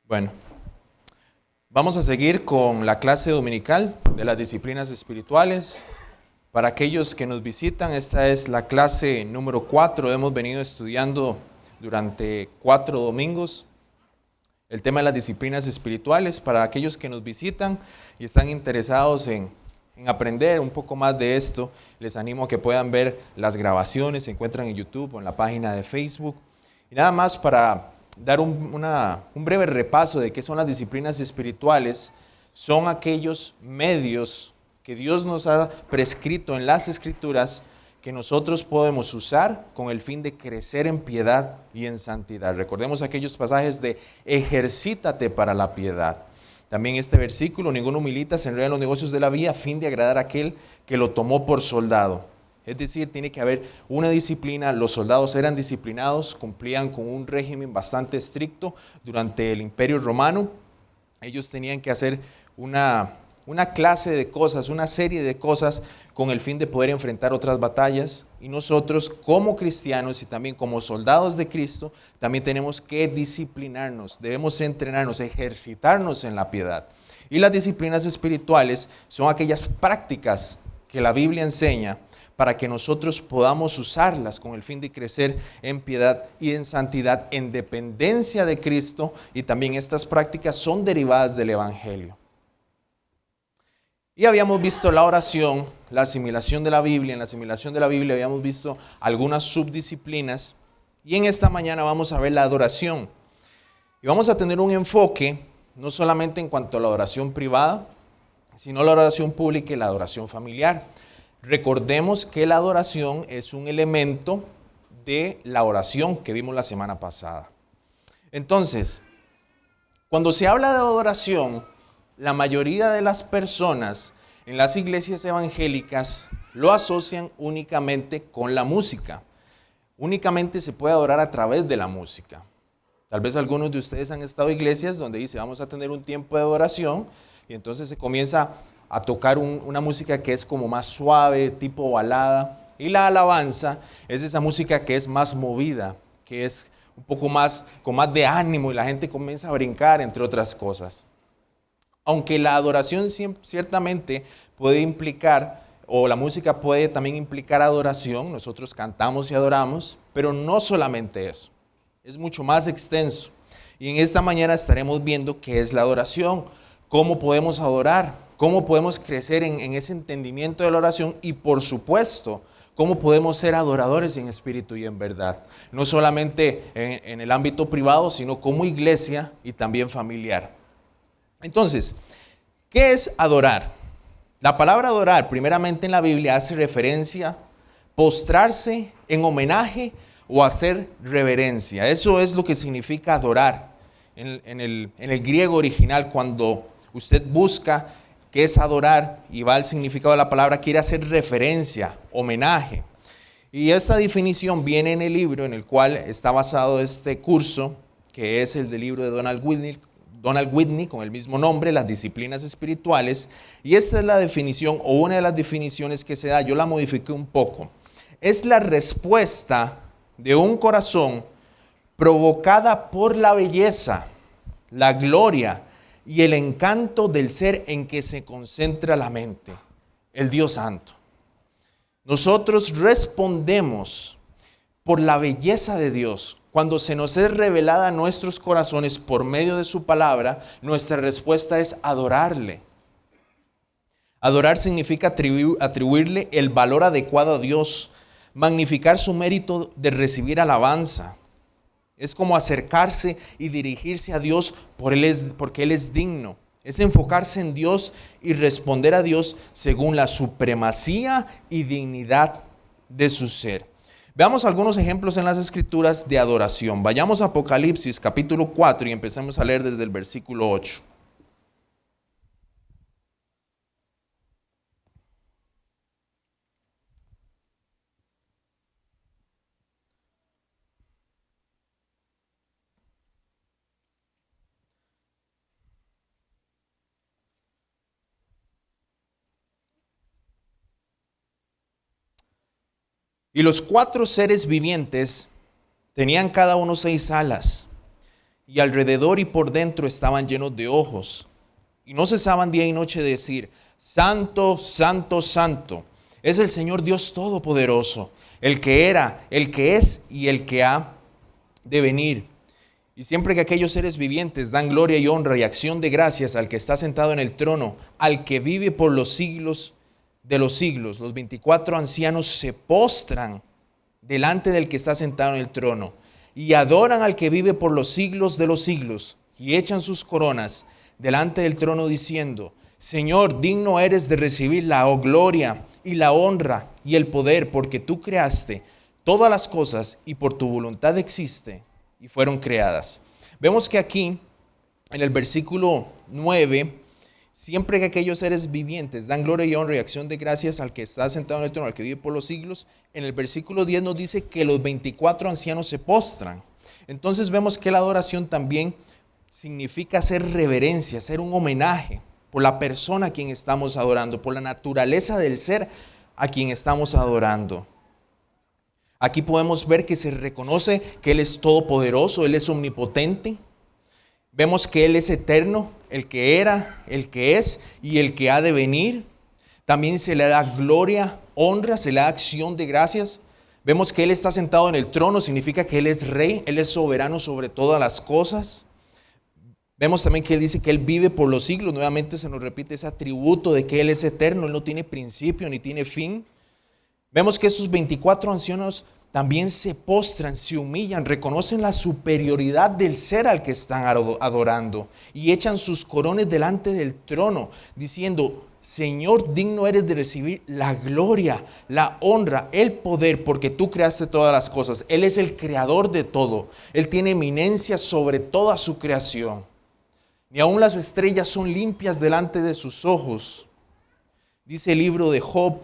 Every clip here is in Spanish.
Bueno, vamos a seguir con la clase dominical de las disciplinas espirituales. Para aquellos que nos visitan, esta es la clase número 4. Hemos venido estudiando durante 4 domingos el tema de las disciplinas espirituales. Para aquellos que nos visitan y están interesados en aprender un poco más de esto, les animo a que puedan ver las grabaciones, se encuentran en YouTube o en la página de Facebook. Y nada más para dar un breve repaso de qué son las disciplinas espirituales. Son aquellos medios que Dios nos ha prescrito en las Escrituras que nosotros podemos usar con el fin de crecer en piedad y en santidad. Recordemos aquellos pasajes de ejercítate para la piedad. También este versículo, ninguno milita se enreda en los negocios de la vida a fin de agradar a aquel que lo tomó por soldado. Es decir, tiene que haber una disciplina. Los soldados eran disciplinados, cumplían con un régimen bastante estricto durante el Imperio Romano. Ellos tenían que hacer una clase de cosas, una serie de cosas con el fin de poder enfrentar otras batallas. Y nosotros como cristianos y también como soldados de Cristo, también tenemos que disciplinarnos, debemos entrenarnos, ejercitarnos en la piedad. Y las disciplinas espirituales son aquellas prácticas que la Biblia enseña para que nosotros podamos usarlas con el fin de crecer en piedad y en santidad, en dependencia de Cristo, y también estas prácticas son derivadas del Evangelio. Y habíamos visto la oración, la asimilación de la Biblia. En la asimilación de la Biblia habíamos visto algunas subdisciplinas, y en esta mañana vamos a ver la adoración. Y vamos a tener un enfoque no solamente en cuanto a la adoración privada, sino la adoración pública y la adoración familiar. Recordemos que la adoración es un elemento de la oración que vimos la semana pasada. Entonces, cuando se habla de adoración, la mayoría de las personas en las iglesias evangélicas lo asocian únicamente con la música. Únicamente se puede adorar a través de la música. Tal vez algunos de ustedes han estado en iglesias donde dice vamos a tener un tiempo de adoración y entonces se comienza a tocar una música que es como más suave, tipo balada. Y la alabanza es esa música que es más movida, que es un poco más, con más de ánimo, y la gente comienza a brincar, entre otras cosas. Aunque la adoración ciertamente puede implicar, o la música puede también implicar adoración, nosotros cantamos y adoramos, pero no solamente eso, es mucho más extenso. Y en esta mañana estaremos viendo qué es la adoración, cómo podemos adorar, cómo podemos crecer en ese entendimiento de la oración y, por supuesto, cómo podemos ser adoradores en espíritu y en verdad. No solamente en el ámbito privado, sino como iglesia y también familiar. Entonces, ¿qué es adorar? La palabra adorar, primeramente en la Biblia, hace referencia a postrarse en homenaje o hacer reverencia. Eso es lo que significa adorar. En el griego original, cuando usted busca qué es adorar y va al significado de la palabra, quiere hacer referencia, homenaje. Y esta definición viene en el libro en el cual está basado este curso, que es el del libro de Donald Whitney, con el mismo nombre, Las Disciplinas Espirituales. Y esta es la definición, o una de las definiciones que se da. Yo la modifiqué un poco. Es la respuesta de un corazón provocada por la belleza, la gloria y el encanto del ser en que se concentra la mente, el Dios Santo. Nosotros respondemos por la belleza de Dios. Cuando se nos es revelada a nuestros corazones por medio de su palabra, nuestra respuesta es adorarle. Adorar significa atribuirle el valor adecuado a Dios, magnificar su mérito de recibir alabanza. Es como acercarse y dirigirse a Dios porque Él es digno. Es enfocarse en Dios y responder a Dios según la supremacía y dignidad de su ser. Veamos algunos ejemplos en las Escrituras de adoración. Vayamos a Apocalipsis capítulo 4 y empecemos a leer desde el versículo 8. Y los 4 seres vivientes tenían cada uno 6 alas, y alrededor y por dentro estaban llenos de ojos. Y no cesaban día y noche de decir: Santo, santo, santo, es el Señor Dios Todopoderoso, el que era, el que es y el que ha de venir. Y siempre que aquellos seres vivientes dan gloria y honra y acción de gracias al que está sentado en el trono, al que vive por los siglos de los siglos, los 24 ancianos se postran delante del que está sentado en el trono y adoran al que vive por los siglos de los siglos y echan sus coronas delante del trono diciendo: Señor, digno eres de recibir la gloria y la honra y el poder, porque tú creaste todas las cosas y por tu voluntad existe y fueron creadas. Vemos que aquí, en el versículo 9, siempre que aquellos seres vivientes dan gloria y honra y acción de gracias al que está sentado en el trono, al que vive por los siglos, en el versículo 10 nos dice que los 24 ancianos se postran. Entonces vemos que la adoración también significa hacer reverencia, hacer un homenaje por la persona a quien estamos adorando, por la naturaleza del ser a quien estamos adorando. Aquí podemos ver que se reconoce que Él es todopoderoso, Él es omnipotente. Vemos que Él es eterno, el que era, el que es y el que ha de venir. También se le da gloria, honra, se le da acción de gracias. Vemos que Él está sentado en el trono, significa que Él es rey, Él es soberano sobre todas las cosas. Vemos también que Él dice que Él vive por los siglos. Nuevamente se nos repite ese atributo de que Él es eterno, Él no tiene principio ni tiene fin. Vemos que esos 24 ancianos también se postran, se humillan, reconocen la superioridad del ser al que están adorando y echan sus coronas delante del trono, diciendo: Señor, digno eres de recibir la gloria, la honra, el poder, porque tú creaste todas las cosas. Él es el creador de todo. Él tiene eminencia sobre toda su creación. Ni aun las estrellas son limpias delante de sus ojos. Dice el libro de Job: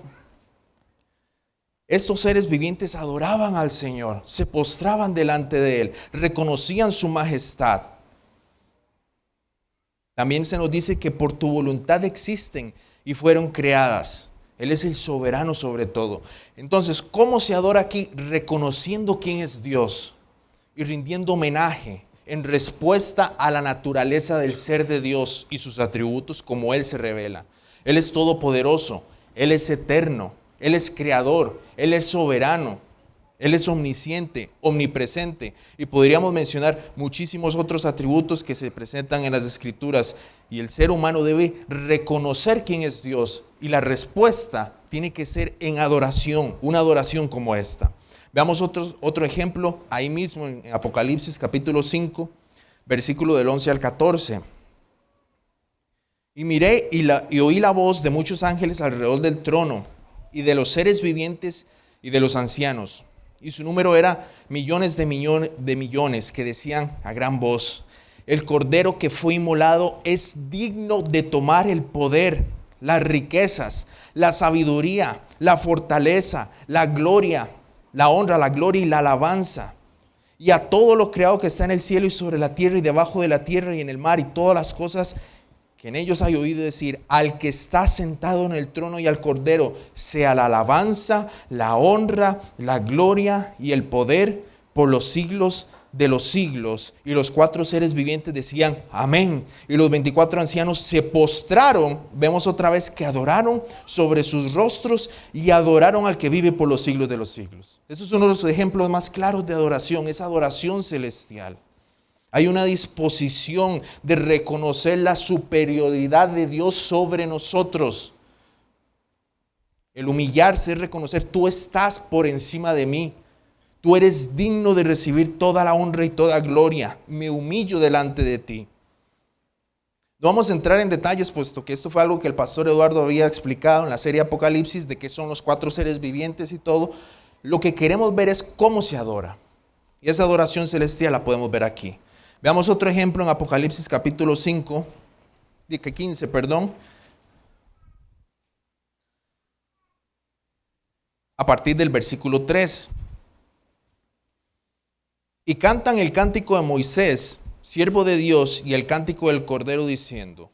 estos seres vivientes adoraban al Señor, se postraban delante de Él, reconocían su majestad. También se nos dice que por tu voluntad existen y fueron creadas. Él es el soberano sobre todo. Entonces, ¿cómo se adora aquí? Reconociendo quién es Dios y rindiendo homenaje en respuesta a la naturaleza del ser de Dios y sus atributos como Él se revela. Él es todopoderoso, Él es eterno, Él es creador, Él es soberano, Él es omnisciente, omnipresente. Y podríamos mencionar muchísimos otros atributos que se presentan en las Escrituras. Y el ser humano debe reconocer quién es Dios. Y la respuesta tiene que ser en adoración, una adoración como esta. Veamos otro ejemplo ahí mismo en Apocalipsis capítulo 5, versículo del 11 al 14. Y miré y oí la voz de muchos ángeles alrededor del trono y de los seres vivientes y de los ancianos. Y su número era millones de millones que decían a gran voz: el cordero que fue inmolado es digno de tomar el poder, las riquezas, la sabiduría, la fortaleza, la gloria, la honra, la gloria y la alabanza. Y a todo lo creado que está en el cielo y sobre la tierra y debajo de la tierra y en el mar y todas las cosas que en ellos hay oído decir: al que está sentado en el trono y al cordero sea la alabanza, la honra, la gloria y el poder por los siglos de los siglos. Y los 4 seres vivientes decían: amén. Y los 24 ancianos se postraron. Vemos otra vez que adoraron sobre sus rostros y adoraron al que vive por los siglos de los siglos. Eso es uno de los ejemplos más claros de adoración, esa adoración celestial. Hay una disposición de reconocer la superioridad de Dios sobre nosotros. El humillarse es reconocer: tú estás por encima de mí. Tú eres digno de recibir toda la honra y toda gloria. Me humillo delante de ti. No vamos a entrar en detalles, puesto que esto fue algo que el pastor Eduardo había explicado en la serie Apocalipsis, de qué son los 4 seres vivientes y todo. Lo que queremos ver es cómo se adora. Y esa adoración celestial la podemos ver aquí. Veamos otro ejemplo en Apocalipsis capítulo 15, a partir del versículo 3. Y cantan el cántico de Moisés, siervo de Dios, y el cántico del Cordero, diciendo: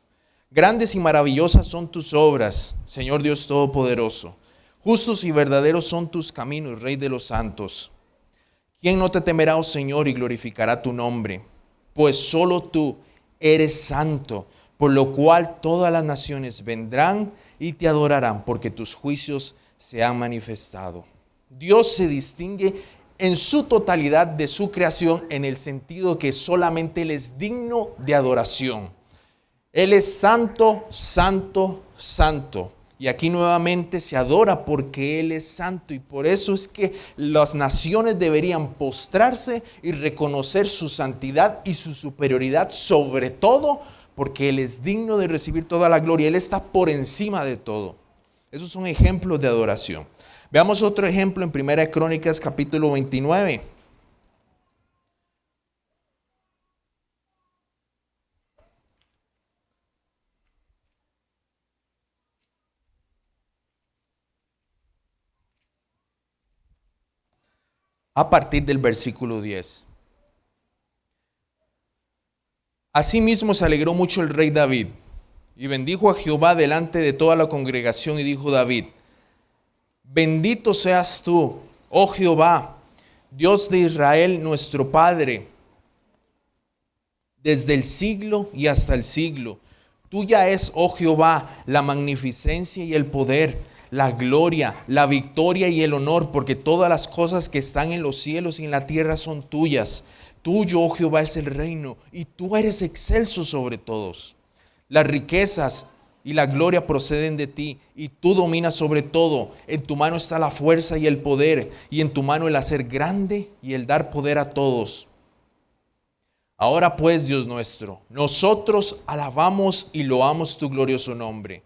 grandes y maravillosas son tus obras, Señor Dios Todopoderoso. Justos y verdaderos son tus caminos, Rey de los santos. ¿Quién no te temerá, oh Señor, y glorificará tu nombre? pues solo tú eres santo, por lo cual todas las naciones vendrán y te adorarán, porque tus juicios se han manifestado. Dios se distingue en su totalidad de su creación en el sentido que solamente Él es digno de adoración. Él es santo, santo, santo. Y aquí nuevamente se adora porque Él es santo. Y por eso es que las naciones deberían postrarse y reconocer su santidad y su superioridad sobre todo, porque Él es digno de recibir toda la gloria. Él está por encima de todo. Esos son ejemplos de adoración. Veamos otro ejemplo en 1 Crónicas capítulo 29. A partir del versículo 10. Asimismo se alegró mucho el rey David y bendijo a Jehová delante de toda la congregación y dijo David: bendito seas tú, oh Jehová, Dios de Israel nuestro Padre, desde el siglo y hasta el siglo. Tuya es, oh Jehová, la magnificencia y el poder, la gloria, la victoria y el honor, porque todas las cosas que están en los cielos y en la tierra son tuyas. Tuyo, oh Jehová, es el reino, y tú eres excelso sobre todos. Las riquezas y la gloria proceden de ti, y tú dominas sobre todo. En tu mano está la fuerza y el poder, y en tu mano el hacer grande y el dar poder a todos. Ahora pues, Dios nuestro, nosotros alabamos y loamos tu glorioso nombre,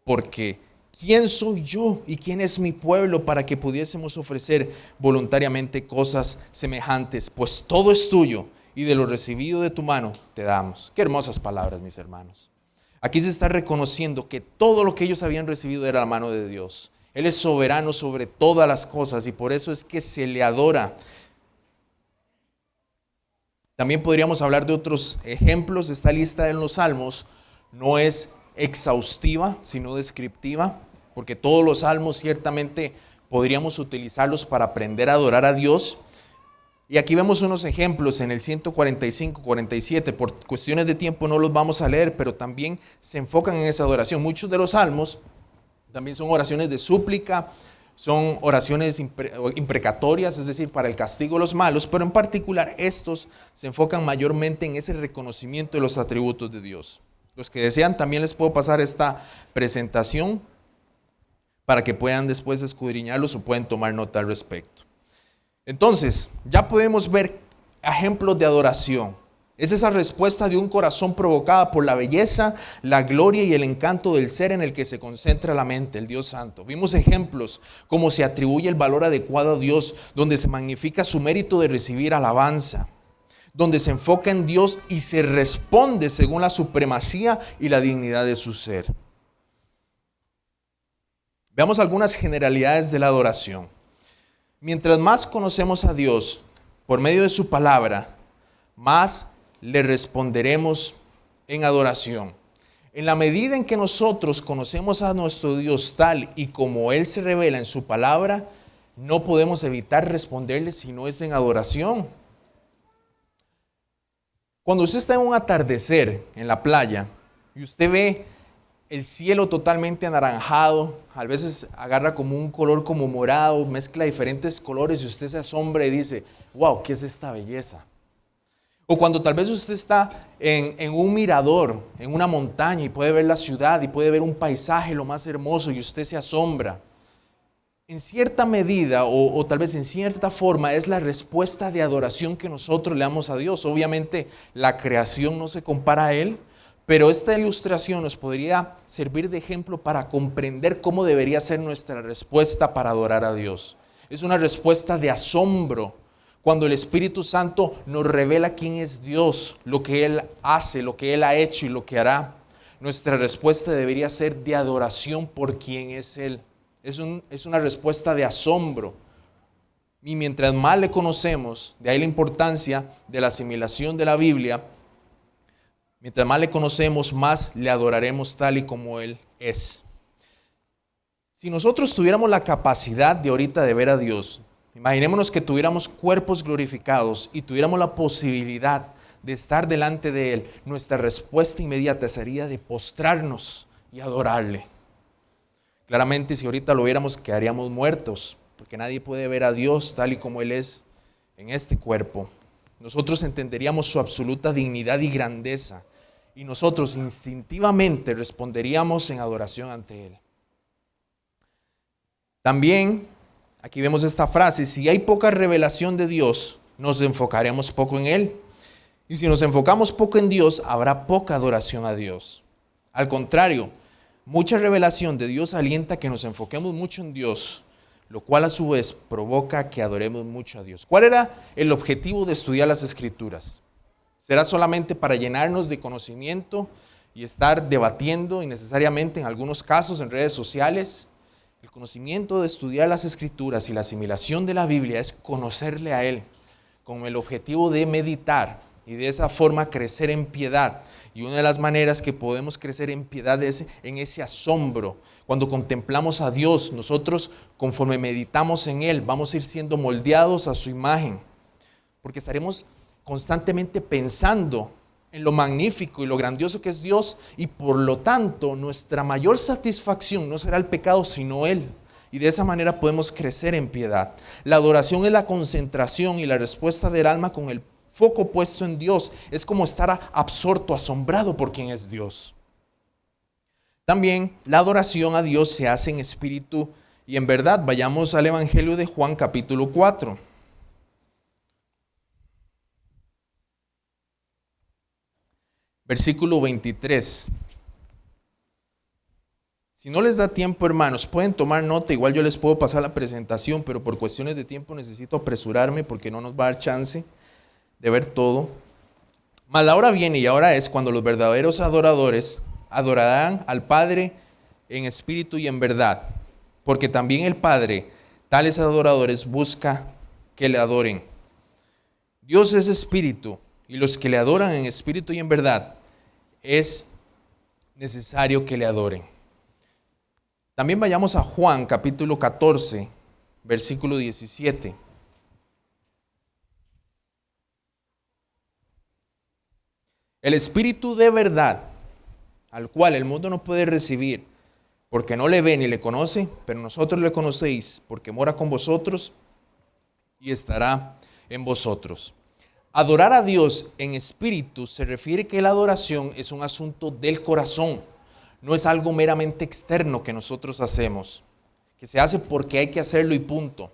porque ¿quién soy yo y quién es mi pueblo para que pudiésemos ofrecer voluntariamente cosas semejantes? Pues todo es tuyo y de lo recibido de tu mano te damos. Qué hermosas palabras, mis hermanos. Aquí se está reconociendo que todo lo que ellos habían recibido era la mano de Dios. Él es soberano sobre todas las cosas y por eso es que se le adora. También podríamos hablar de otros ejemplos. Esta lista en los Salmos no es exhaustiva, sino descriptiva, porque todos los salmos ciertamente podríamos utilizarlos para aprender a adorar a Dios. Y aquí vemos unos ejemplos en el 145, 47. Por cuestiones de tiempo no los vamos a leer, pero también se enfocan en esa adoración. Muchos de los salmos también son oraciones de súplica, son oraciones imprecatorias, es decir, para el castigo de los malos, pero en particular estos se enfocan mayormente en ese reconocimiento de los atributos de Dios. Los que desean también les puedo pasar esta presentación para que puedan después escudriñarlos o pueden tomar nota al respecto. Entonces, ya podemos ver ejemplos de adoración. Es esa respuesta de un corazón provocada por la belleza, la gloria y el encanto del ser en el que se concentra la mente, el Dios Santo. Vimos ejemplos como se atribuye el valor adecuado a Dios, donde se magnifica su mérito de recibir alabanza, donde se enfoca en Dios y se responde según la supremacía y la dignidad de su ser. Veamos algunas generalidades de la adoración. Mientras más conocemos a Dios por medio de su palabra, más le responderemos en adoración. En la medida en que nosotros conocemos a nuestro Dios tal y como Él se revela en su palabra, no podemos evitar responderle si no es en adoración. Cuando usted está en un atardecer en la playa y usted ve el cielo totalmente anaranjado, a veces agarra como un color como morado, mezcla diferentes colores y usted se asombra y dice, wow, ¿qué es esta belleza? O cuando tal vez usted está en un mirador, en una montaña y puede ver la ciudad y puede ver un paisaje lo más hermoso y usted se asombra. En cierta medida o tal vez en cierta forma es la respuesta de adoración que nosotros le damos a Dios. Obviamente la creación no se compara a Él, pero esta ilustración nos podría servir de ejemplo para comprender cómo debería ser nuestra respuesta para adorar a Dios. Es una respuesta de asombro cuando el Espíritu Santo nos revela quién es Dios, lo que Él hace, lo que Él ha hecho y lo que hará. Nuestra respuesta debería ser de adoración por quién es Él. Es una respuesta de asombro. Y mientras más le conocemos, de ahí la importancia de la asimilación de la Biblia, mientras más le conocemos, más le adoraremos tal y como Él es. Si nosotros tuviéramos la capacidad de ahorita de ver a Dios, imaginémonos que tuviéramos cuerpos glorificados y tuviéramos la posibilidad de estar delante de Él, nuestra respuesta inmediata sería de postrarnos y adorarle. Claramente, si ahorita lo viéramos, quedaríamos muertos, porque nadie puede ver a Dios tal y como Él es en este cuerpo. Nosotros entenderíamos su absoluta dignidad y grandeza, y nosotros instintivamente responderíamos en adoración ante Él. También, aquí vemos esta frase: si hay poca revelación de Dios, nos enfocaremos poco en Él. Y si nos enfocamos poco en Dios, habrá poca adoración a Dios. Al contrario, mucha revelación de Dios alienta a que nos enfoquemos mucho en Dios, lo cual a su vez provoca que adoremos mucho a Dios. ¿Cuál era el objetivo de estudiar las Escrituras? ¿Será solamente para llenarnos de conocimiento y estar debatiendo innecesariamente en algunos casos en redes sociales? El conocimiento de estudiar las Escrituras y la asimilación de la Biblia es conocerle a Él, con el objetivo de meditar y de esa forma crecer en piedad. Y una de las maneras que podemos crecer en piedad es en ese asombro. Cuando contemplamos a Dios, nosotros, conforme meditamos en Él, vamos a ir siendo moldeados a su imagen, porque estaremos constantemente pensando en lo magnífico y lo grandioso que es Dios, y por lo tanto nuestra mayor satisfacción no será el pecado sino Él, y de esa manera podemos crecer en piedad. La adoración es la concentración y la respuesta del alma con el foco puesto en Dios. Es como estar absorto, asombrado por quien es Dios. También la adoración a Dios se hace en espíritu y en verdad. Vayamos al Evangelio de Juan capítulo 4. Versículo 23. Si no les da tiempo, hermanos, pueden tomar nota. Igual yo les puedo pasar la presentación, pero por cuestiones de tiempo necesito apresurarme porque no nos va a dar chance de ver todo. Mas la hora viene y ahora es cuando los verdaderos adoradores adorarán al Padre en espíritu y en verdad, porque también el Padre tales adoradores busca que le adoren. Dios es espíritu, y los que le adoran en espíritu y en verdad es necesario que le adoren. También vayamos a Juan capítulo 14, versículo 17. El espíritu de verdad, al cual el mundo no puede recibir, porque no le ve ni le conoce, pero nosotros le conocéis, porque mora con vosotros y estará en vosotros. Adorar a Dios en espíritu se refiere que la adoración es un asunto del corazón, no es algo meramente externo que nosotros hacemos, que se hace porque hay que hacerlo y punto,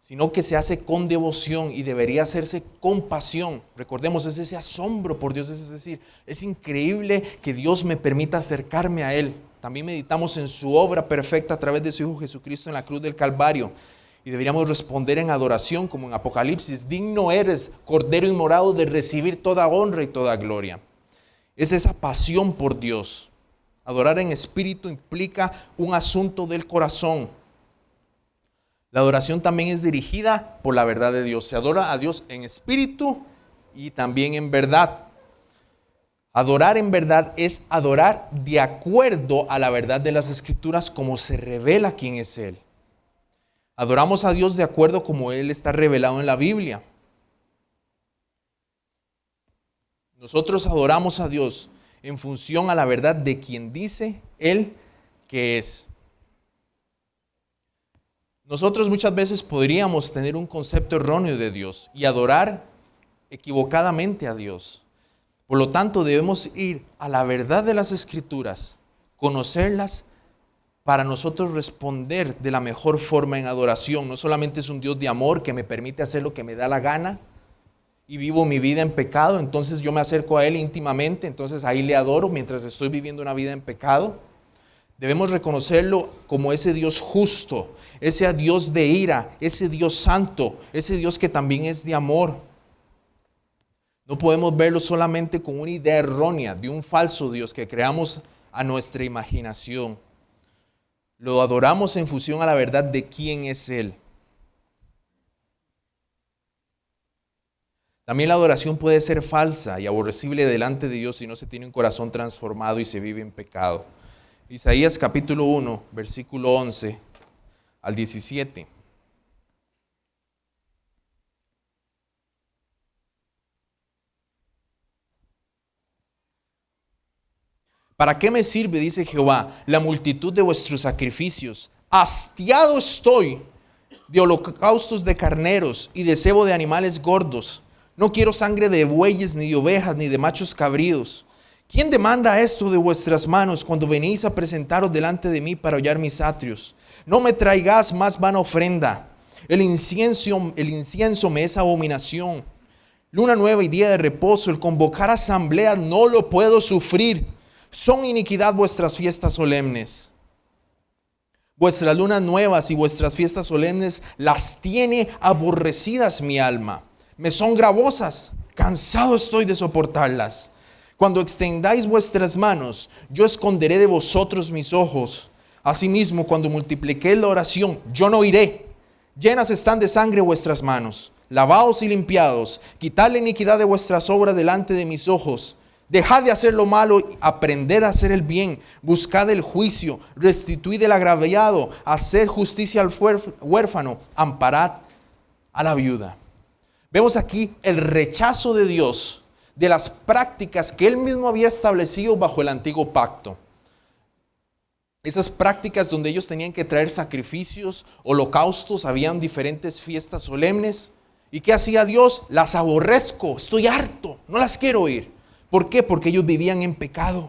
sino que se hace con devoción y debería hacerse con pasión. Recordemos, es ese asombro por Dios, es decir, es increíble que Dios me permita acercarme a Él. También meditamos en su obra perfecta a través de su Hijo Jesucristo en la cruz del Calvario. Y deberíamos responder en adoración, como en Apocalipsis: digno eres, Cordero inmolado, de recibir toda honra y toda gloria. Es esa pasión por Dios. Adorar en espíritu implica un asunto del corazón. La adoración también es dirigida por la verdad de Dios. Se adora a Dios en espíritu y también en verdad. Adorar en verdad es adorar de acuerdo a la verdad de las Escrituras, como se revela quién es Él. Adoramos a Dios de acuerdo como Él está revelado en la Biblia. Nosotros adoramos a Dios en función a la verdad de quien dice Él que es. Nosotros muchas veces podríamos tener un concepto erróneo de Dios y adorar equivocadamente a Dios. Por lo tanto, debemos ir a la verdad de las Escrituras, conocerlas, para nosotros responder de la mejor forma en adoración. No solamente es un Dios de amor que me permite hacer lo que me da la gana y vivo mi vida en pecado, entonces yo me acerco a Él íntimamente, entonces ahí le adoro mientras estoy viviendo una vida en pecado. Debemos reconocerlo como ese Dios justo, ese Dios de ira, ese Dios santo, ese Dios que también es de amor. No podemos verlo solamente con una idea errónea de un falso Dios que creamos a nuestra imaginación. Lo adoramos en función a la verdad de quién es Él. También la adoración puede ser falsa y aborrecible delante de Dios si no se tiene un corazón transformado y se vive en pecado. Isaías capítulo 1, versículo 11 al 17. ¿Para qué me sirve, dice Jehová, la multitud de vuestros sacrificios? Hastiado estoy de holocaustos de carneros y de cebo de animales gordos. No quiero sangre de bueyes, ni de ovejas, ni de machos cabríos. ¿Quién demanda esto de vuestras manos cuando venís a presentaros delante de mí para hollar mis atrios? No me traigáis más vana ofrenda. El incienso me es abominación. Luna nueva y día de reposo, el convocar asamblea no lo puedo sufrir. Son iniquidad vuestras fiestas solemnes. Vuestras lunas nuevas y vuestras fiestas solemnes las tiene aborrecidas mi alma. Me son gravosas, cansado estoy de soportarlas. Cuando extendáis vuestras manos, yo esconderé de vosotros mis ojos. Asimismo, cuando multipliqué la oración, yo no iré. Llenas están de sangre vuestras manos. Lavaos y limpiados. Quitad la iniquidad de vuestras obras delante de mis ojos. Dejad de hacer lo malo, aprended a hacer el bien. Buscad el juicio, restituid el agraviado, haced justicia al huérfano, amparad a la viuda. Vemos aquí el rechazo de Dios de las prácticas que Él mismo había establecido bajo el antiguo pacto. Esas prácticas donde ellos tenían que traer sacrificios, holocaustos, habían diferentes fiestas solemnes. ¿Y qué hacía Dios? Las aborrezco, estoy harto, no las quiero oír. ¿Por qué? Porque ellos vivían en pecado.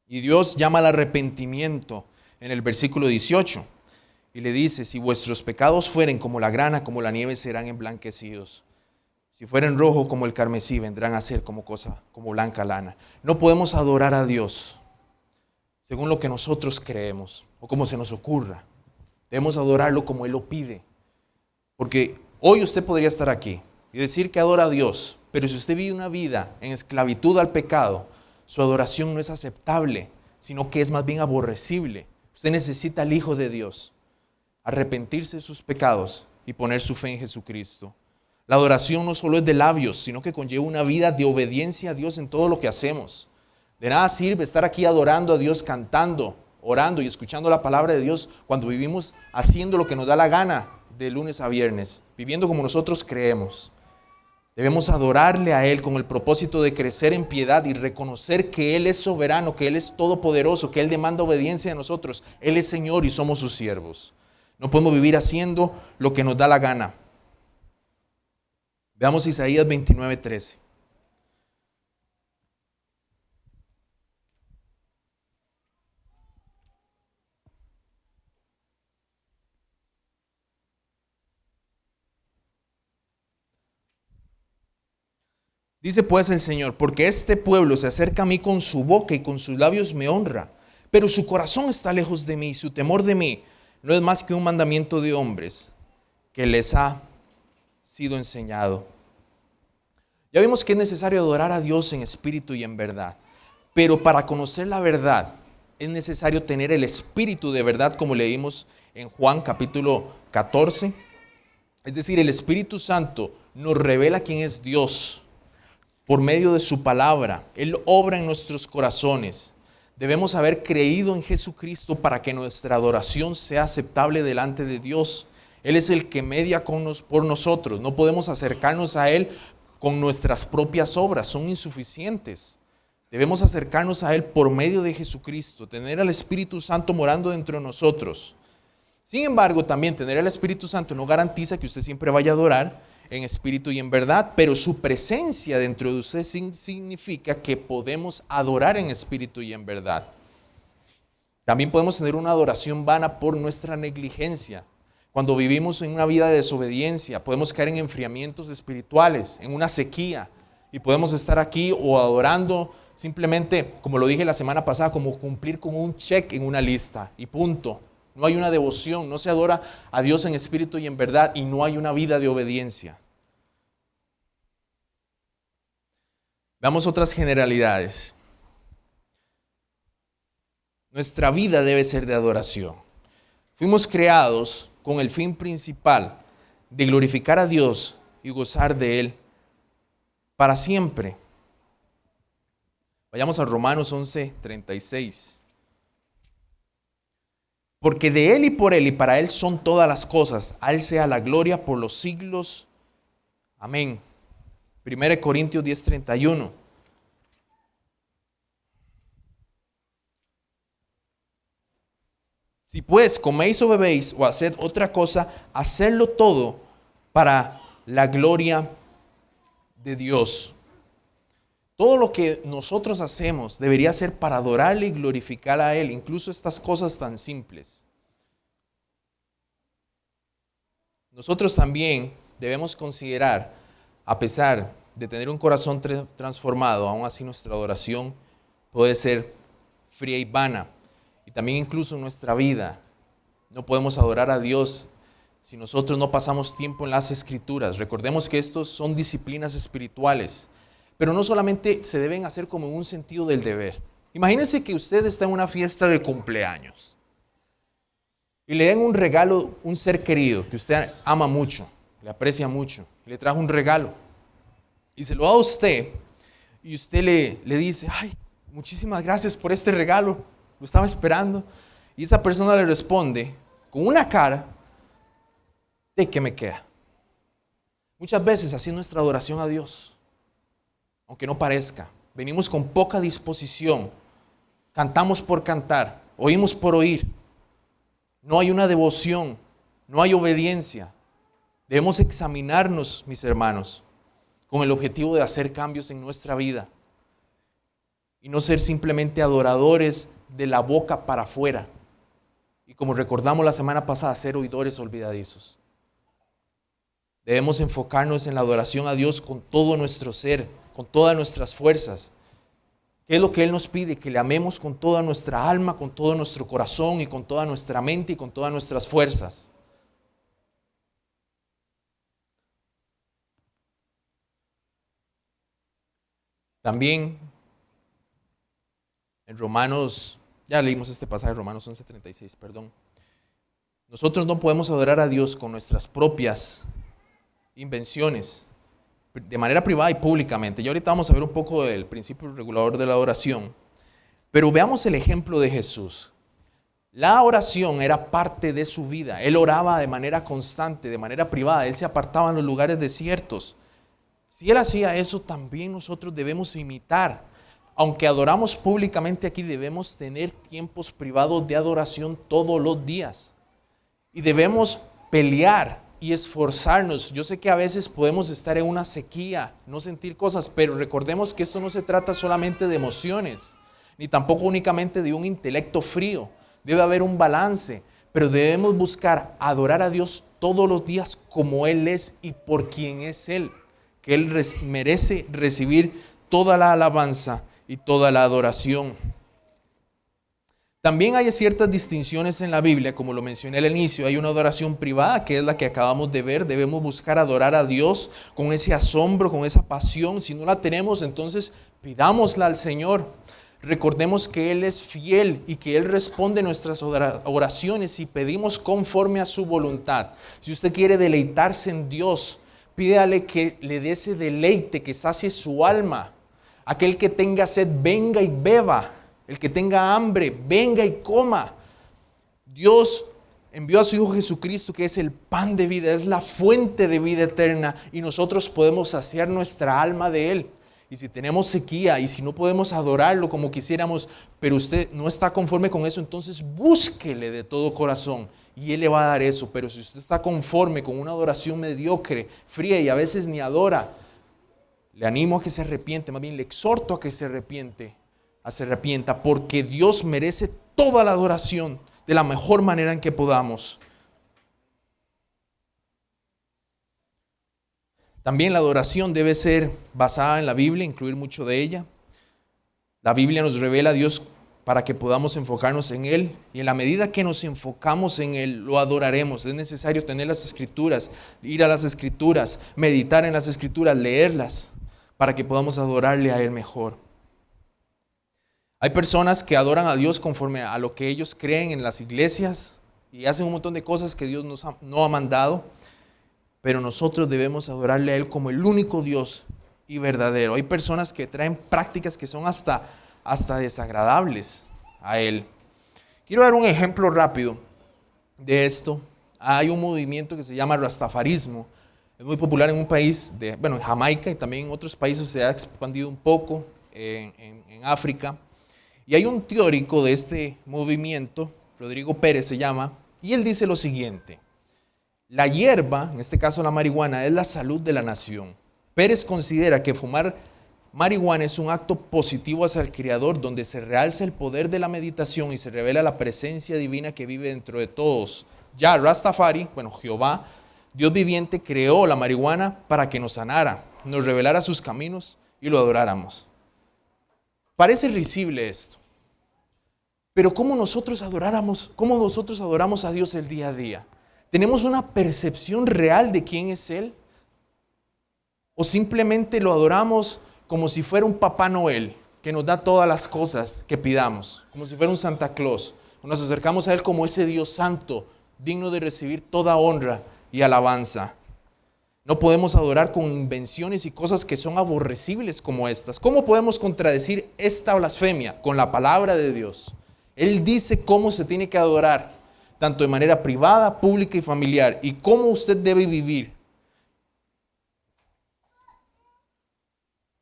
Y Dios llama al arrepentimiento en el versículo 18. Y le dice, si vuestros pecados fueren como la grana, como la nieve, serán emblanquecidos. Si fueren rojo como el carmesí, vendrán a ser como blanca lana. No podemos adorar a Dios según lo que nosotros creemos o como se nos ocurra. Debemos adorarlo como Él lo pide. Porque hoy usted podría estar aquí y decir que adora a Dios, pero si usted vive una vida en esclavitud al pecado, su adoración no es aceptable, sino que es más bien aborrecible. Usted necesita al Hijo de Dios, arrepentirse de sus pecados y poner su fe en Jesucristo. La adoración no solo es de labios, sino que conlleva una vida de obediencia a Dios en todo lo que hacemos. De nada sirve estar aquí adorando a Dios, cantando, orando y escuchando la palabra de Dios cuando vivimos haciendo lo que nos da la gana de lunes a viernes, viviendo como nosotros creemos. Debemos adorarle a Él con el propósito de crecer en piedad y reconocer que Él es soberano, que Él es todopoderoso, que Él demanda obediencia de nosotros. Él es Señor y somos sus siervos. No podemos vivir haciendo lo que nos da la gana. Veamos Isaías 29:13. Dice pues el Señor, porque este pueblo se acerca a mí con su boca y con sus labios me honra, pero su corazón está lejos de mí, su temor de mí no es más que un mandamiento de hombres que les ha sido enseñado. Ya vimos que es necesario adorar a Dios en espíritu y en verdad, pero para conocer la verdad es necesario tener el espíritu de verdad, como leímos en Juan capítulo 14. Es decir, el Espíritu Santo nos revela quién es Dios por medio de su palabra. Él obra en nuestros corazones. Debemos haber creído en Jesucristo para que nuestra adoración sea aceptable delante de Dios. Él es el que media por nosotros. No podemos acercarnos a Él con nuestras propias obras, son insuficientes. Debemos acercarnos a Él por medio de Jesucristo, tener al Espíritu Santo morando dentro de nosotros. Sin embargo, también tener al Espíritu Santo no garantiza que usted siempre vaya a adorar en espíritu y en verdad, pero su presencia dentro de usted significa que podemos adorar en espíritu y en verdad. También podemos tener una adoración vana por nuestra negligencia. Cuando vivimos en una vida de desobediencia, podemos caer en enfriamientos espirituales, en una sequía, y podemos estar aquí o adorando simplemente, como lo dije la semana pasada, como cumplir con un check en una lista y punto. No hay una devoción, no se adora a Dios en espíritu y en verdad, y no hay una vida de obediencia. Veamos otras generalidades. Nuestra vida debe ser de adoración. Fuimos creados con el fin principal de glorificar a Dios y gozar de Él para siempre. Vayamos a Romanos 11:36. Porque de Él y por Él y para Él son todas las cosas. A Él sea la gloria por los siglos. Amén. 1 Corintios 10:31. Si pues coméis o bebéis o haced otra cosa, hacedlo todo para la gloria de Dios. Todo lo que nosotros hacemos debería ser para adorarle y glorificar a Él, incluso estas cosas tan simples. Nosotros también debemos considerar, a pesar de tener un corazón transformado, aún así nuestra adoración puede ser fría y vana. Y también incluso en nuestra vida no podemos adorar a Dios si nosotros no pasamos tiempo en las Escrituras. Recordemos que estos son disciplinas espirituales, pero no solamente se deben hacer como en un sentido del deber. Imagínense que usted está en una fiesta de cumpleaños y le den un regalo, un ser querido que usted ama mucho, le aprecia mucho, y le trajo un regalo y se lo da a usted y usted le dice, ay, muchísimas gracias por este regalo, lo estaba esperando, y esa persona le responde con una cara de ¿qué me queda? Muchas veces así es nuestra adoración a Dios, aunque no parezca. Venimos con poca disposición, cantamos por cantar, oímos por oír. No hay una devoción, no hay obediencia. Debemos examinarnos, mis hermanos, con el objetivo de hacer cambios en nuestra vida y no ser simplemente adoradores de la boca para afuera. Y como recordamos la semana pasada, ser oidores olvidadizos. Debemos enfocarnos en la adoración a Dios con todo nuestro ser, con todas nuestras fuerzas. ¿Qué es lo que Él nos pide? Que le amemos con toda nuestra alma, con todo nuestro corazón y con toda nuestra mente y con todas nuestras fuerzas. También en Romanos, ya leímos este pasaje, Romanos 11:36, perdón. Nosotros no podemos adorar a Dios con nuestras propias invenciones, de manera privada y públicamente. Y ahorita vamos a ver un poco del principio regulador de la adoración. Pero veamos el ejemplo de Jesús. La oración era parte de su vida. Él oraba de manera constante, de manera privada. Él se apartaba en los lugares desiertos. Si Él hacía eso, también nosotros debemos imitar. Aunque adoramos públicamente aquí, debemos tener tiempos privados de adoración todos los días. Y debemos pelear y esforzarnos. Yo sé que a veces podemos estar en una sequía, no sentir cosas, pero recordemos que esto no se trata solamente de emociones, ni tampoco únicamente de un intelecto frío. Debe haber un balance, pero debemos buscar adorar a Dios todos los días como Él es y por quien es Él, que Él merece recibir toda la alabanza y toda la adoración. También hay ciertas distinciones en la Biblia, como lo mencioné al inicio. Hay una adoración privada, que es la que acabamos de ver. Debemos buscar adorar a Dios con ese asombro, con esa pasión. Si no la tenemos, entonces pidámosla al Señor. Recordemos que Él es fiel y que Él responde nuestras oraciones y pedimos conforme a su voluntad. Si usted quiere deleitarse en Dios, pídale que le dé ese deleite, que sacie su alma. Aquel que tenga sed, venga y beba. El que tenga hambre, venga y coma. Dios envió a su Hijo Jesucristo, que es el pan de vida, es la fuente de vida eterna, y nosotros podemos saciar nuestra alma de Él. Y si tenemos sequía y si no podemos adorarlo como quisiéramos, pero usted no está conforme con eso, entonces búsquele de todo corazón y Él le va a dar eso. Pero si usted está conforme con una adoración mediocre, fría y a veces ni adora, le animo a que se arrepiente, más bien le exhorto a que se arrepienta, porque Dios merece toda la adoración de la mejor manera en que podamos. También la adoración debe ser basada en la Biblia, incluir mucho de ella. La Biblia nos revela a Dios para que podamos enfocarnos en Él, y en la medida que nos enfocamos en Él, lo adoraremos. Es necesario tener las Escrituras, ir a las Escrituras, meditar en las Escrituras, leerlas, para que podamos adorarle a Él mejor. Hay personas que adoran a Dios conforme a lo que ellos creen en las iglesias y hacen un montón de cosas que Dios no ha mandado, pero nosotros debemos adorarle a Él como el único Dios y verdadero. Hay personas que traen prácticas que son hasta desagradables a Él. Quiero dar un ejemplo rápido de esto. Hay un movimiento que se llama Rastafarismo. Es muy popular en un país, en Jamaica, y también en otros países se ha expandido un poco en África. Y hay un teórico de este movimiento Rodrigo Pérez se llama, y él dice lo siguiente: la hierba, en este caso la marihuana, es la salud de la nación. Pérez considera que fumar marihuana es un acto positivo hacia el Creador, donde se realza el poder de la meditación y se revela la presencia divina que vive dentro de todos. Ya Rastafari, Jehová, Dios viviente, creó la marihuana para que nos sanara, nos revelara sus caminos y lo adoráramos. Parece risible esto, pero ¿cómo nosotros adoramos a Dios el día a día? ¿Tenemos una percepción real de quién es Él? ¿O simplemente lo adoramos como si fuera un Papá Noel que nos da todas las cosas que pidamos? Como si fuera un Santa Claus. Nos acercamos a Él como ese Dios santo, digno de recibir toda honra y alabanza. No podemos adorar con invenciones y cosas que son aborrecibles como estas. ¿Cómo podemos contradecir esta blasfemia? Con la palabra de Dios. Él dice cómo se tiene que adorar, tanto de manera privada, pública y familiar, y cómo usted debe vivir.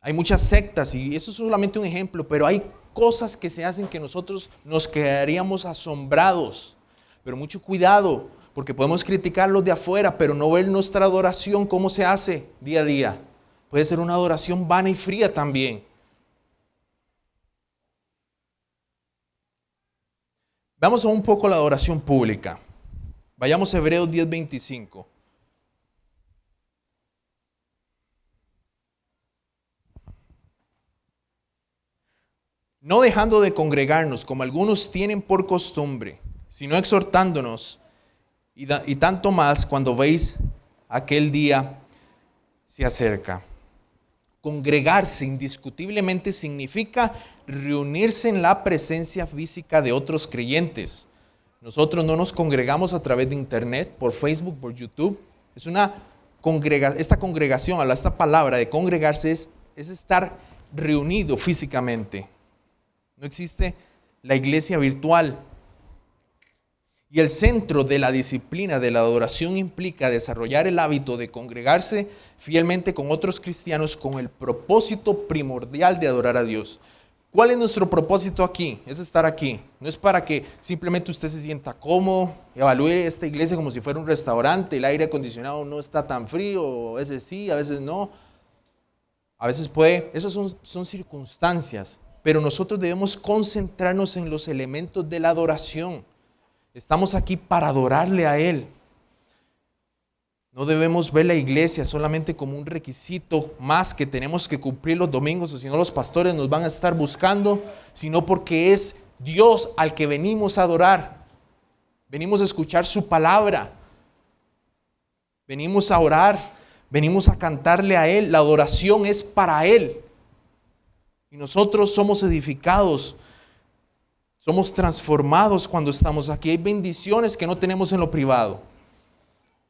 Hay muchas sectas, y eso es solamente un ejemplo, pero hay cosas que se hacen que nosotros nos quedaríamos asombrados. Pero mucho cuidado, porque podemos criticar los de afuera, pero no ver nuestra adoración, cómo se hace día a día. Puede ser una adoración vana y fría también. Vamos a un poco la adoración pública. Vayamos a Hebreos 10:25. No dejando de congregarnos, como algunos tienen por costumbre, sino exhortándonos, y tanto más cuando veis aquel día se acerca. Congregarse indiscutiblemente significa reunirse en la presencia física de otros creyentes. Nosotros no nos congregamos a través de internet, por Facebook, por YouTube. Esta congregación, esta palabra de congregarse es estar reunido físicamente. No existe la iglesia virtual. Y el centro de la disciplina de la adoración implica desarrollar el hábito de congregarse fielmente con otros cristianos con el propósito primordial de adorar a Dios. ¿Cuál es nuestro propósito aquí? Es estar aquí. No es para que simplemente usted se sienta cómodo, evalúe esta iglesia como si fuera un restaurante, el aire acondicionado no está tan frío, a veces sí, a veces no. A veces puede, esas son circunstancias, pero nosotros debemos concentrarnos en los elementos de la adoración. Estamos aquí para adorarle a Él. No debemos ver la iglesia solamente como un requisito más que tenemos que cumplir los domingos, o si no los pastores nos van a estar buscando, sino porque es Dios al que venimos a adorar. Venimos a escuchar su palabra. Venimos a orar. Venimos a cantarle a Él. La adoración es para Él. Y nosotros somos edificados. Somos transformados cuando estamos aquí. Hay bendiciones que no tenemos en lo privado.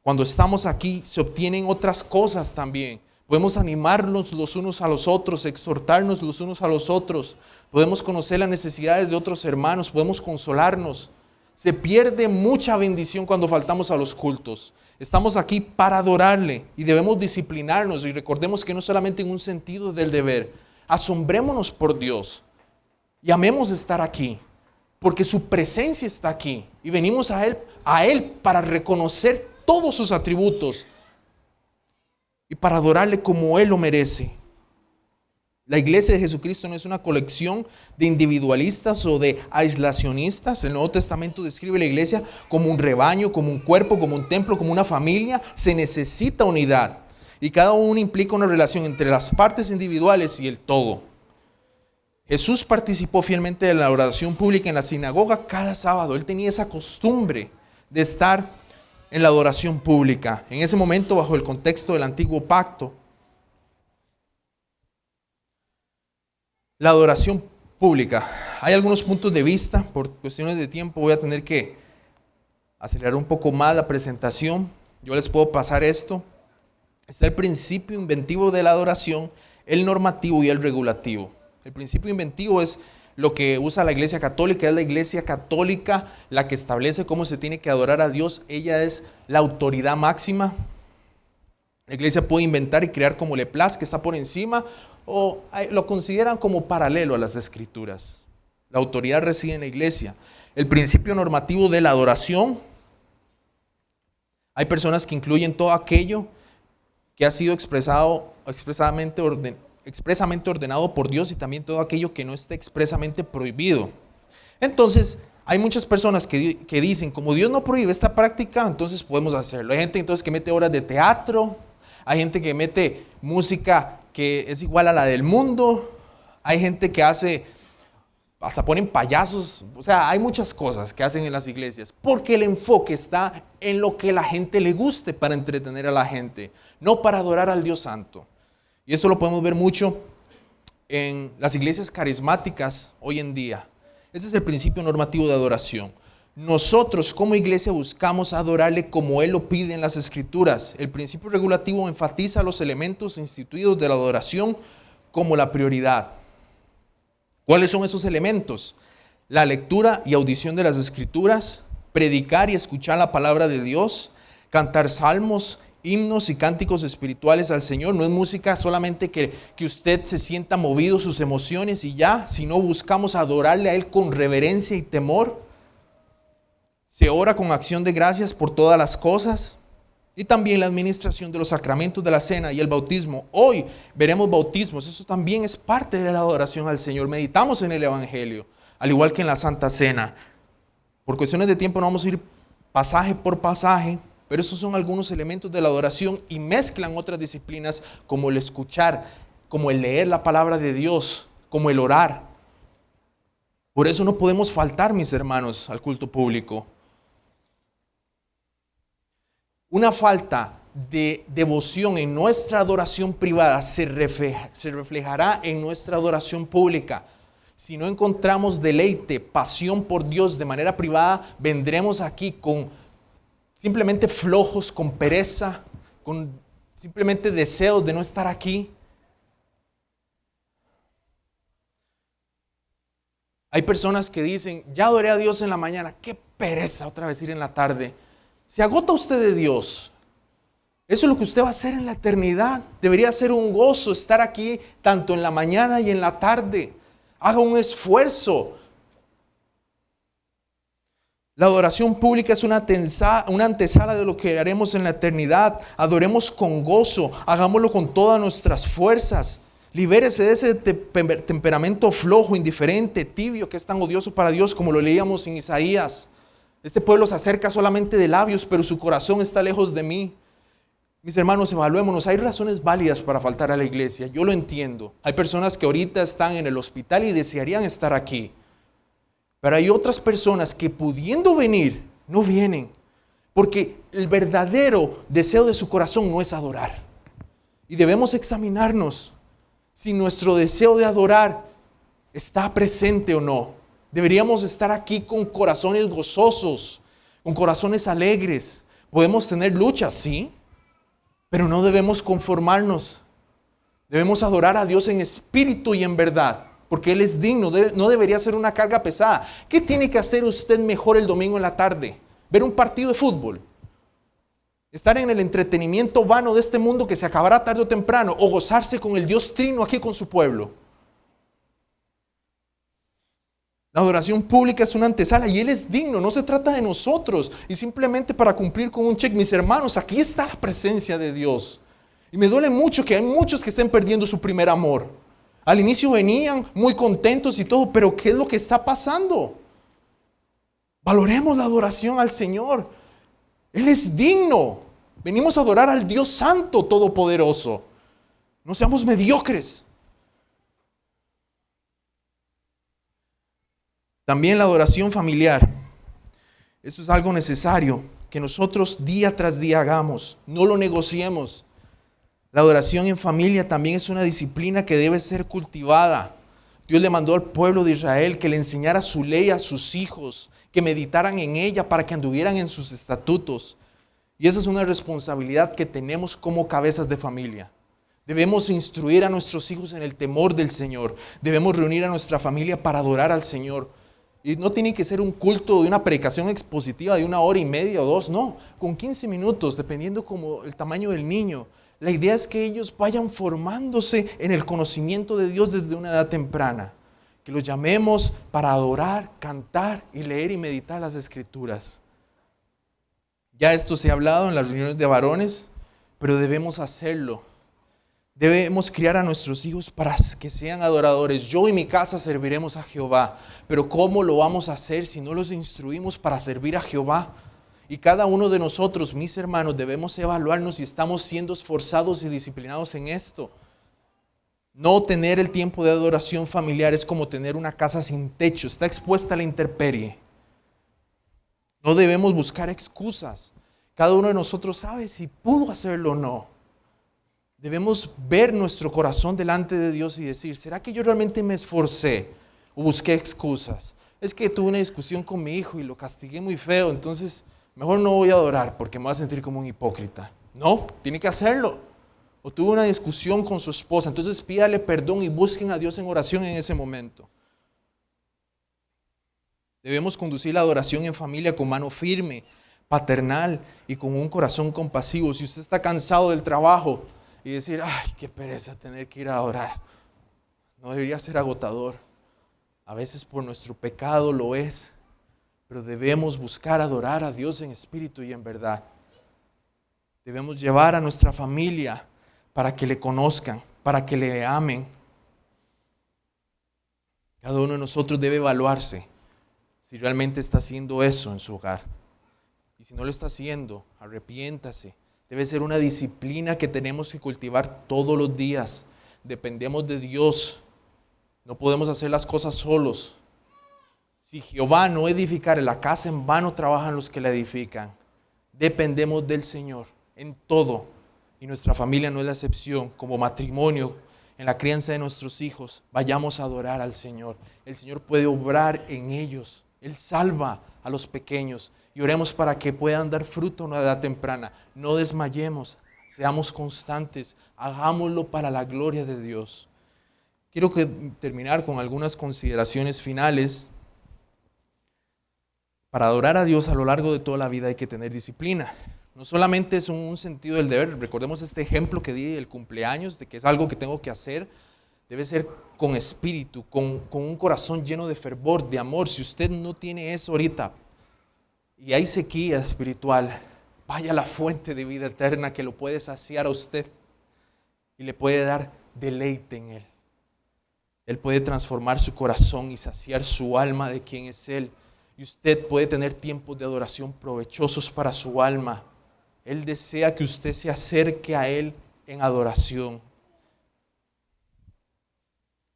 Cuando estamos aquí se obtienen otras cosas también. Podemos animarnos los unos a los otros, exhortarnos los unos a los otros. Podemos conocer las necesidades de otros hermanos, podemos consolarnos. Se pierde mucha bendición cuando faltamos a los cultos. Estamos aquí para adorarle y debemos disciplinarnos. Y recordemos que no solamente en un sentido del deber. Asombrémonos por Dios y amemos estar aquí. Porque su presencia está aquí y venimos a Él para reconocer todos sus atributos y para adorarle como Él lo merece. La iglesia de Jesucristo no es una colección de individualistas o de aislacionistas. El Nuevo Testamento describe la iglesia como un rebaño, como un cuerpo, como un templo, como una familia. Se necesita unidad y cada uno implica una relación entre las partes individuales y el todo. Jesús participó fielmente de la oración pública en la sinagoga cada sábado. Él tenía esa costumbre de estar en la adoración pública. En ese momento, bajo el contexto del antiguo pacto, la adoración pública. Hay algunos puntos de vista. Por cuestiones de tiempo voy a tener que acelerar un poco más la presentación. Yo les puedo pasar esto. Está el principio inventivo de la adoración, el normativo y el regulativo. El principio inventivo es lo que usa la Iglesia Católica. Es la Iglesia Católica la que establece cómo se tiene que adorar a Dios. Ella es la autoridad máxima. La Iglesia puede inventar y crear como le plazca, que está por encima, o lo consideran como paralelo a las Escrituras. La autoridad reside en la Iglesia. el principio normativo de la adoración. Hay personas que incluyen todo aquello que ha sido expresamente ordenado por Dios y también todo aquello que no esté expresamente prohibido. Entonces, hay muchas personas que dicen, como Dios no prohíbe esta práctica, entonces podemos hacerlo. Hay gente entonces que mete obras de teatro, hay gente que mete música que es igual a la del mundo, hay gente que hasta ponen payasos, o sea, hay muchas cosas que hacen en las iglesias, porque el enfoque está en lo que la gente le guste para entretener a la gente, no para adorar al Dios Santo. Y eso lo podemos ver mucho en las iglesias carismáticas hoy en día. Ese es el principio normativo de adoración. Nosotros como iglesia buscamos adorarle como Él lo pide en las Escrituras. El principio regulativo enfatiza los elementos instituidos de la adoración como la prioridad. ¿Cuáles son esos elementos? La lectura y audición de las Escrituras, predicar y escuchar la palabra de Dios, cantar salmos, himnos y cánticos espirituales al Señor. No es música solamente que usted se sienta movido sus emociones y ya, sino buscamos adorarle a Él con reverencia y temor. Se ora con acción de gracias por todas las cosas. Y también la administración de los sacramentos de la cena y el bautismo. Hoy veremos bautismos. Eso también es parte de la adoración al Señor. Meditamos en el Evangelio, al igual que en la Santa Cena. Por cuestiones de tiempo no vamos a ir pasaje por pasaje, pero esos son algunos elementos de la adoración y mezclan otras disciplinas como el escuchar, como el leer la palabra de Dios, como el orar. Por eso no podemos faltar, mis hermanos, al culto público. Una falta de devoción en nuestra adoración privada se reflejará en nuestra adoración pública. Si no encontramos deleite, pasión por Dios de manera privada, vendremos aquí con simplemente flojos, con pereza, con simplemente deseos de no estar aquí. Hay personas que dicen, ya adoré a Dios en la mañana, qué pereza otra vez ir en la tarde. Se agota usted de Dios. Eso es lo que usted va a hacer en la eternidad. Debería ser un gozo estar aquí tanto en la mañana y en la tarde. Haga un esfuerzo. La adoración pública es una antesala de lo que haremos en la eternidad. Adoremos con gozo. Hagámoslo con todas nuestras fuerzas. Libérese de ese temperamento flojo, indiferente, tibio, que es tan odioso para Dios, como lo leíamos en Isaías. Este pueblo se acerca solamente de labios, pero su corazón está lejos de mí. Mis hermanos, evaluémonos. Hay razones válidas para faltar a la iglesia. Yo lo entiendo. Hay personas que ahorita están en el hospital y desearían estar aquí. Pero hay otras personas que pudiendo venir, no vienen. Porque el verdadero deseo de su corazón no es adorar. Y debemos examinarnos si nuestro deseo de adorar está presente o no. Deberíamos estar aquí con corazones gozosos, con corazones alegres. Podemos tener luchas, sí, pero no debemos conformarnos. Debemos adorar a Dios en espíritu y en verdad, porque Él es digno. No debería ser una carga pesada. ¿Qué tiene que hacer usted mejor el domingo en la tarde? ¿Ver un partido de fútbol? ¿Estar en el entretenimiento vano de este mundo que se acabará tarde o temprano? ¿O gozarse con el Dios Trino aquí con su pueblo? La adoración pública es una antesala y Él es digno, no se trata de nosotros y simplemente para cumplir con un check. Mis hermanos, aquí está la presencia de Dios. Y me duele mucho que hay muchos que estén perdiendo su primer amor. Al inicio venían muy contentos y todo, pero ¿qué es lo que está pasando? Valoremos la adoración al Señor. Él es digno. Venimos a adorar al Dios Santo Todopoderoso. No seamos mediocres. También la adoración familiar. Eso es algo necesario que nosotros día tras día hagamos. No lo negociemos. La adoración en familia también es una disciplina que debe ser cultivada. Dios le mandó al pueblo de Israel que le enseñara su ley a sus hijos, que meditaran en ella para que anduvieran en sus estatutos. Y esa es una responsabilidad que tenemos como cabezas de familia. Debemos instruir a nuestros hijos en el temor del Señor. Debemos reunir a nuestra familia para adorar al Señor. Y no tiene que ser un culto de una predicación expositiva de 1 hora y media o 2, no. Con 15 minutos, dependiendo como el tamaño del niño. La idea es que ellos vayan formándose en el conocimiento de Dios desde una edad temprana. que los llamemos para adorar, cantar y leer y meditar las Escrituras. Ya esto se ha hablado en las reuniones de varones, pero debemos hacerlo. Debemos criar a nuestros hijos para que sean adoradores. Yo y mi casa serviremos a Jehová. Pero ¿cómo lo vamos a hacer si no los instruimos para servir a Jehová? Y cada uno de nosotros, mis hermanos, debemos evaluarnos si estamos siendo esforzados y disciplinados en esto. No tener el tiempo de adoración familiar es como tener una casa sin techo, está expuesta a la intemperie. No debemos buscar excusas. Cada uno de nosotros sabe si pudo hacerlo o no. Debemos ver nuestro corazón delante de Dios y decir, ¿será que yo realmente me esforcé o busqué excusas? Es que tuve una discusión con mi hijo y lo castigué muy feo, entonces mejor no voy a adorar porque me voy a sentir como un hipócrita. No, tiene que hacerlo. O tuvo una discusión con su esposa, entonces pídale perdón y busquen a Dios en oración en ese momento. Debemos conducir la adoración en familia con mano firme, paternal y con un corazón compasivo. Si usted está cansado del trabajo y decir, ay, qué pereza tener que ir a adorar, no debería ser agotador. A veces por nuestro pecado lo es, pero debemos buscar adorar a Dios en espíritu y en verdad. Debemos llevar a nuestra familia para que le conozcan, para que le amen. Cada uno de nosotros debe evaluarse si realmente está haciendo eso en su hogar. Y si no lo está haciendo, arrepiéntase. Debe ser una disciplina que tenemos que cultivar todos los días. Dependemos de Dios. No podemos hacer las cosas solos. Si Jehová no edificare la casa, en vano trabajan los que la edifican. Dependemos del Señor en todo. Y nuestra familia no es la excepción. Como matrimonio, en la crianza de nuestros hijos, vayamos a adorar al Señor. El Señor puede obrar en ellos. Él salva a los pequeños y oremos para que puedan dar fruto a una edad temprana. No desmayemos, seamos constantes, hagámoslo para la gloria de Dios. Quiero terminar con algunas consideraciones finales. Para adorar a Dios a lo largo de toda la vida hay que tener disciplina. No solamente es un sentido del deber, recordemos este ejemplo que di del cumpleaños, de que es algo que tengo que hacer. Debe ser con espíritu, con un corazón lleno de fervor, de amor. Si usted no tiene eso ahorita y hay sequía espiritual, vaya a la fuente de vida eterna que lo puede saciar a usted y le puede dar deleite en Él. Él puede transformar su corazón y saciar su alma de quien es Él. Y usted puede tener tiempos de adoración provechosos para su alma. Él desea que usted se acerque a Él en adoración.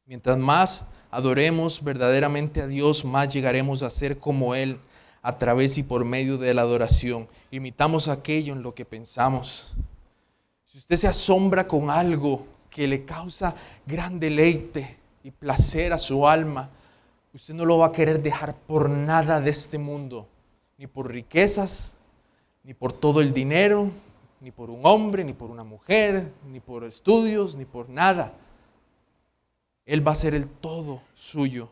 Mientras más adoremos verdaderamente a Dios, más llegaremos a ser como Él a través y por medio de la adoración. Imitamos aquello en lo que pensamos. Si usted se asombra con algo que le causa gran deleite y placer a su alma, usted no lo va a querer dejar por nada de este mundo, ni por riquezas, ni por todo el dinero, ni por un hombre, ni por una mujer, ni por estudios, ni por nada. Él va a ser el todo suyo.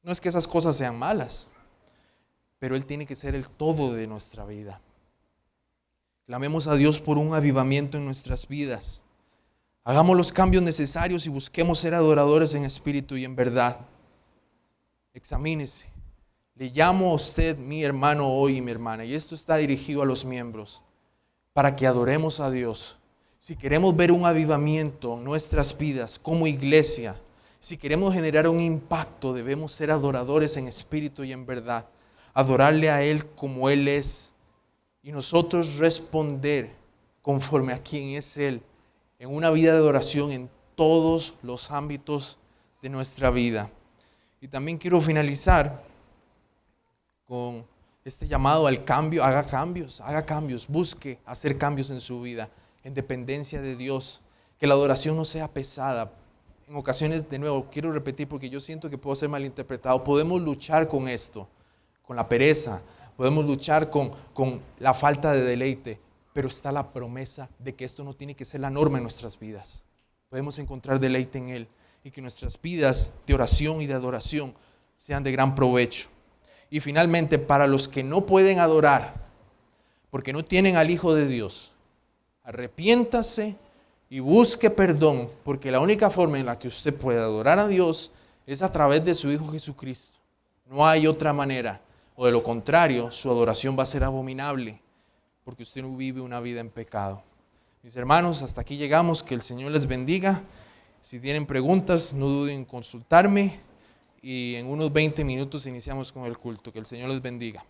No es que esas cosas sean malas, pero Él tiene que ser el todo de nuestra vida. Clamemos a Dios por un avivamiento en nuestras vidas. Hagamos los cambios necesarios y busquemos ser adoradores en espíritu y en verdad. Examínese. Le llamo a usted, mi hermano hoy y mi hermana, y esto está dirigido a los miembros, para que adoremos a Dios. Si queremos ver un avivamiento en nuestras vidas como iglesia, si queremos generar un impacto, debemos ser adoradores en espíritu y en verdad. Adorarle a Él como Él es y nosotros responder conforme a quien es Él en una vida de adoración en todos los ámbitos de nuestra vida. Y también quiero finalizar con este llamado al cambio. Haga cambios, busque hacer cambios en su vida, en dependencia de Dios, que la adoración no sea pesada. En ocasiones, de nuevo, quiero repetir porque yo siento que puedo ser malinterpretado, podemos luchar con esto, con la pereza, podemos luchar con la falta de deleite, pero está la promesa de que esto no tiene que ser la norma en nuestras vidas. Podemos encontrar deleite en Él y que nuestras vidas de oración y de adoración sean de gran provecho. Y finalmente, para los que no pueden adorar, porque no tienen al Hijo de Dios, arrepiéntase y busque perdón, porque la única forma en la que usted puede adorar a Dios es a través de su Hijo Jesucristo. No hay otra manera. O de lo contrario, su adoración va a ser abominable, porque usted no vive una vida en pecado. Mis hermanos, hasta aquí llegamos. Que el Señor les bendiga. Si tienen preguntas, no duden en consultarme. Y en unos 20 minutos iniciamos con el culto. Que el Señor les bendiga.